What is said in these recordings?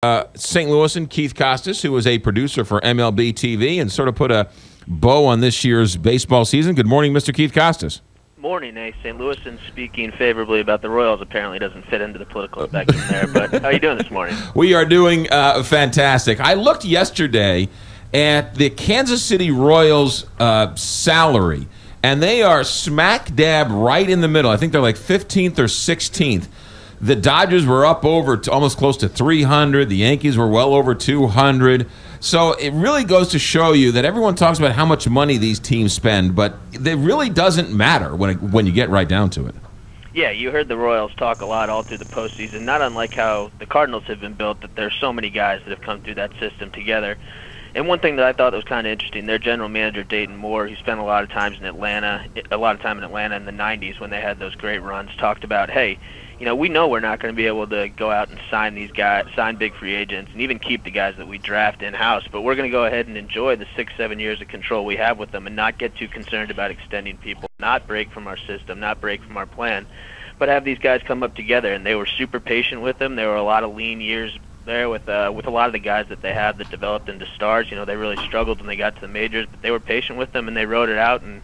St. Louisan Keith Costas, who is a producer for MLB TV and sort of put a bow on this year's baseball season. Good morning, Mr. Keith Costas. Morning, St. Louisan speaking favorably about the Royals apparently doesn't fit into the political spectrum there, but how are you doing this morning? We are doing fantastic. I looked yesterday at the Kansas City Royals salary, and they are smack dab right in the middle. I think they're like 15th or 16th. The Dodgers were up over almost close to 300. The Yankees were well over 200. So it really goes to show you that everyone talks about how much money these teams spend, but it really doesn't matter when you get right down to it. Yeah, you heard the Royals talk a lot all through the postseason, not unlike how the Cardinals have been built, that there's so many guys that have come through that system together. And one thing that I thought that was kind of interesting, their general manager, Dayton Moore, who spent a lot of time in Atlanta in the 90s when they had those great runs, talked about, hey, you know, we know we're not going to be able to go out and sign these guys, sign big free agents, and even keep the guys that we draft in-house, but we're going to go ahead and enjoy the 6-7 years of control we have with them and not get too concerned about extending people, not break from our system, not break from our plan, but have these guys come up together. And they were super patient with them. There were a lot of lean years there with a lot of the guys that they have that developed into stars. You know, they really struggled when they got to the majors, but they were patient with them and they rode it out, and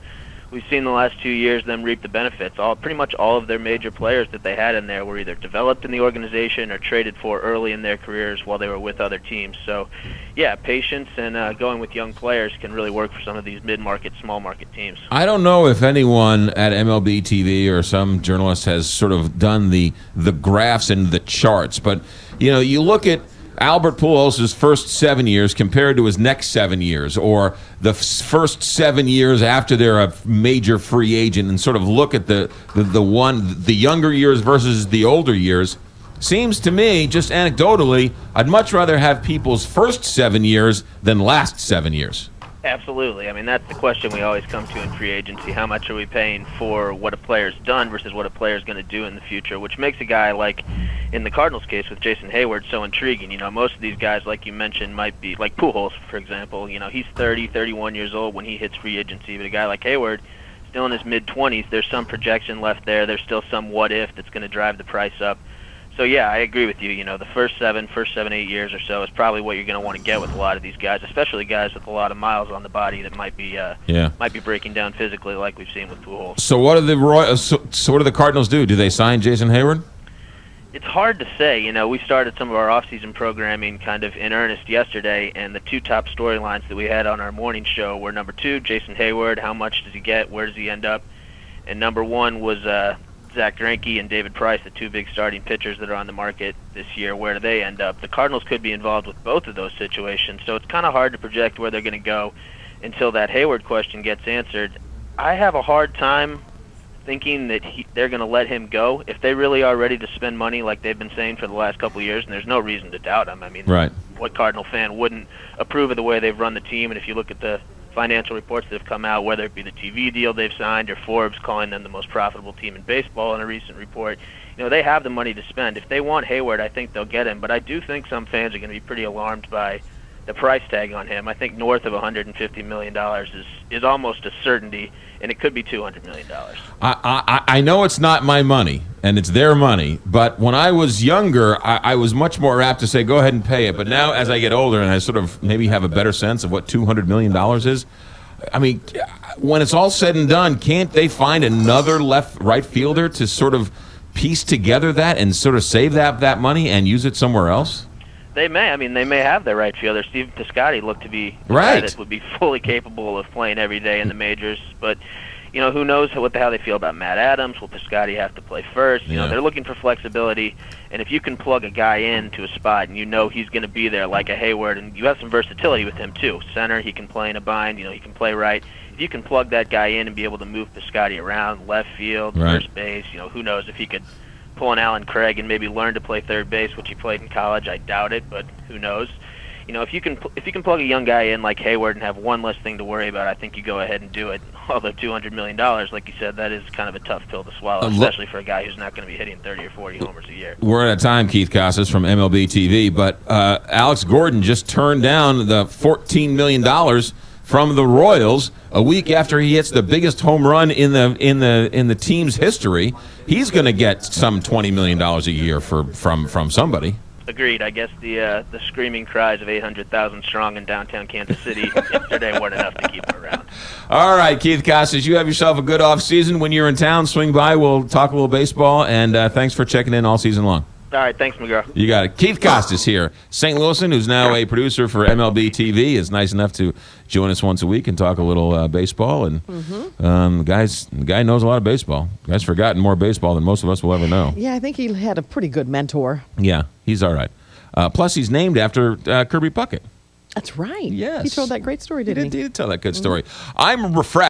we've seen the last 2 years them reap the benefits. Pretty much all of their major players that they had in there were either developed in the organization or traded for early in their careers while they were with other teams. So, yeah, patience and going with young players can really work for some of these mid-market, small-market teams. I don't know if anyone at MLB TV or some journalist has sort of done the graphs and the charts, but, you know, you look at Albert Pujols' first 7 years compared to his next 7 years, or the first 7 years after they're a major free agent, and sort of look at the younger years versus the older years. Seems to me, just anecdotally, I'd much rather have people's first 7 years than last 7 years. Absolutely. I mean, that's the question we always come to in free agency. How much are we paying for what a player's done versus what a player's going to do in the future, which makes a guy like, in the Cardinals case with Jason Hayward, so intriguing. You know, most of these guys, like you mentioned, might be, like Pujols, for example, you know, he's 30, 31 years old when he hits free agency, but a guy like Hayward, still in his mid-20s, there's some projection left there. There's still some what-if that's going to drive the price up. So, yeah, I agree with you. You know, the first 7, 8 years or so is probably what you're going to want to get with a lot of these guys, especially guys with a lot of miles on the body that might be breaking down physically, like we've seen with Pujols. So what do what do the Cardinals do? Do they sign Jason Hayward? It's hard to say. You know, we started some of our off-season programming kind of in earnest yesterday, and the two top storylines that we had on our morning show were number 2, Jason Hayward, how much does he get, where does he end up, and number 1 was Zach Greinke and David Price, the two big starting pitchers that are on the market this year. Where do they end up? The Cardinals could be involved with both of those situations, so it's kind of hard to project where they're going to go until that Hayward question gets answered. I have a hard time thinking that they're going to let him go if they really are ready to spend money like they've been saying for the last couple of years, and there's no reason to doubt them. I mean, right. What Cardinal fan wouldn't approve of the way they've run the team? And if you look at the financial reports that have come out, whether it be the TV deal they've signed or Forbes calling them the most profitable team in baseball in a recent report, you know, they have the money to spend. If they want Hayward, I think they'll get him, but I do think some fans are going to be pretty alarmed by the price tag on him. I think north of $150 million is almost a certainty, and it could be $200 million. I know it's not my money, and it's their money, but when I was younger, I was much more apt to say, go ahead and pay it. But now, as I get older and I sort of maybe have a better sense of what $200 million is, I mean, when it's all said and done, can't they find another right fielder to sort of piece together that and sort of save that money and use it somewhere else? They may. I mean, they may have their right fielder. Steve Piscotty looked to be a guy that would be fully capable of playing every day in the majors. But, you know, who knows how they feel about Matt Adams? Will Piscotty have to play first? You know, they're looking for flexibility. And if you can plug a guy into a spot and you know he's going to be there like a Hayward, and you have some versatility with him too. Center, he can play in a bind. You know, he can play right. If you can plug that guy in and be able to move Piscotty around, left field, first base, you know, who knows if he could pull an Alan Craig and maybe learn to play third base, which he played in college. I doubt it, but who knows? You know, if you can plug a young guy in like Hayward and have one less thing to worry about, I think you go ahead and do it. Although $200 million, like you said, that is kind of a tough pill to swallow, especially for a guy who's not going to be hitting 30 or 40 homers a year. We're out of time, Keith Costas from MLB TV, but Alex Gordon just turned down the $14 million from the Royals a week after he hits the biggest home run in the team's history. He's going to get some $20 million a year from somebody. Agreed. I guess the screaming cries of 800,000 strong in downtown Kansas City yesterday weren't enough to keep him around. All right, Keith Costas, you have yourself a good off season. When you're in town, swing by. We'll talk a little baseball, and thanks for checking in all season long. All right, thanks, McGraw. You got it. Keith Costas here. St. Louisan, who's now a producer for MLB TV, is nice enough to join us once a week and talk a little baseball. And the guy knows a lot of baseball. The guy's forgotten more baseball than most of us will ever know. Yeah, I think he had a pretty good mentor. Yeah, he's all right. Plus, he's named after Kirby Puckett. That's right. Yes. He told that great story, didn't he? He did tell that good story. I'm refreshed.